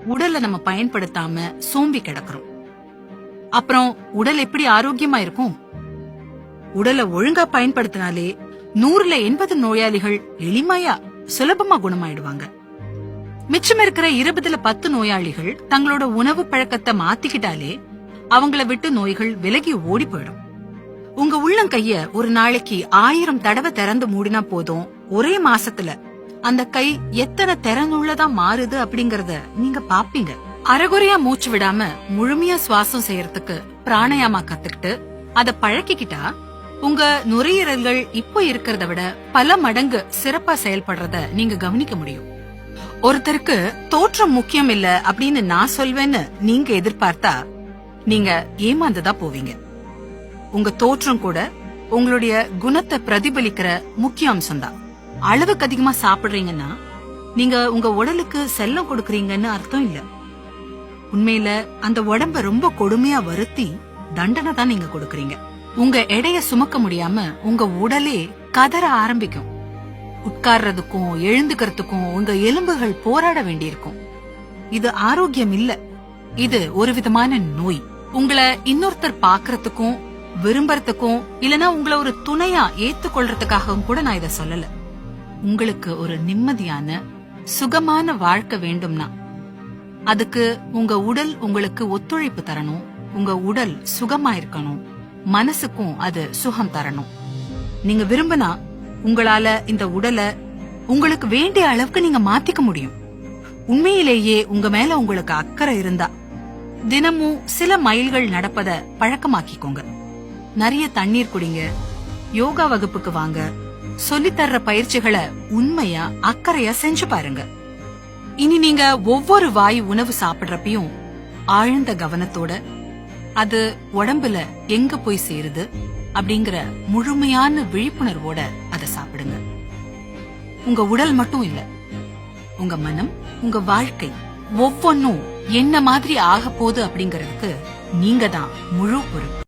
உடலை நம்ம பயன்படுத்தாம சோம்பி கிடக்குறோம். அப்புறம் உடல் எப்படி ஆரோக்கியமா இருக்கும்? உடலை ஒழுங்கா பயன்படுத்தினாலே 100ல 80 நோயாளிகள் எளிமையா சுலபமா குணமாயிடுவாங்க. மிச்சம் இருக்கிற 20ல 10 நோயாளிகள் தங்களோட உணவு பழக்கத்தை மாத்திக்கிட்டாலே அவங்கள விட்டு நோய்கள் விலகி ஓடி போயிடும். உங்க உள்ளங்கைய ஒரு நாளைக்கு 1000 தடவை திறந்து மூடினா போதும், ஒரே மாசத்துல அந்த கை எத்தனை திறனுள்ளதா மாறுது அப்படிங்கறத நீங்க பாப்பீங்க. அரைகுறையா மூச்சு விடாம முழுமையா சுவாசம் செய்யறதுக்கு பிராணாயாமா கத்துக்கிட்டு அத பழக்கிக்கிட்டா உங்க நுரையீரல்கள் இப்போ இருக்கிறத விட பல மடங்கு சிறப்பா செயல்படுறத நீங்க கவனிக்க முடியும். ஒருத்தருக்கு தோற்றம் முக்கியம் இல்ல அப்படின்னு நான் சொல்வேன்னு நீங்க எதிர்பார்த்தா நீங்க ஏமாந்துதான் போவீங்க. உங்க தோற்றம் கூட உங்களுடைய குணத்தை பிரதிபலிக்கிற முக்கிய அம்சம்தான். அளவுக்கு அதிகமா சாப்பிடுறீங்கன்னா நீங்க உங்க உடலுக்கு செல்லம் கொடுக்கறீங்கன்னு அர்த்தம் இல்ல. உண்மையில அந்த உடம்ப ரொம்ப கொடுமையா வருத்தி தண்டனை தான் நீங்க கொடுக்கறீங்க. உங்க எடைய சுமக்க முடியாம உங்க உடலே கதற ஆரம்பிக்கும். உட்கார்றதுக்கும் எழுந்துக்கிறதுக்கும் உங்க எலும்புகள் போராட வேண்டியிருக்கும். இது ஆரோக்கியம் இல்ல, இது ஒரு விதமான நோய். உங்களை இன்னொருத்தர் பாக்குறதுக்கும் விரும்புறதுக்கும் இல்லனா உங்களை ஒரு துணையா ஏத்துக்கொள்றதுக்காகவும் கூட நான் இத சொல்லல. உங்களுக்கு ஒரு நிம்மதியான சுகமான வாழ்க்கை வேண்டும்னா அதுக்கு உங்க உடல் உங்களுக்கு ஒத்துழைப்பு தரணும். உங்க உடல் சுகமா இருக்கணும், மனசுக்கும் அது சுகம் தரணும். நீங்க விரும்பினா உங்களால இந்த உடலை உங்களுக்கு வேண்டிய அளவுக்கு நீங்க மாத்திக்க முடியும். உண்மையிலேயே உங்க மேல உங்களுக்கு அக்கறை இருந்தா தினமும் சில மைல்கள் நடப்பத பழக்கமாக்கிக்கோங்க. நிறைய தண்ணீர் குடிங்க, யோகா வகுப்புக்கு வாங்க, சொல்லித்தர்ற பயிற்சிகளை உண்மையா அக்கறையா செஞ்சு பாருங்க. இனி நீங்க ஒவ்வொரு வாய் உணவு சாப்பிடுறப்பையும் ஆழ்ந்த கவனத்தோட அது உடம்புல எங்க போய் சேருது அப்படிங்கிற முழுமையான விழிப்புணர்வோட அதை சாப்பிடுங்க. உங்க உடல் மட்டும் இல்ல, உங்க மனம், உங்க வாழ்க்கை ஒவ்வொன்னும் என்ன மாதிரி ஆக போகுது அப்படிங்கறதுக்கு நீங்க தான் முழு பொறுப்பு.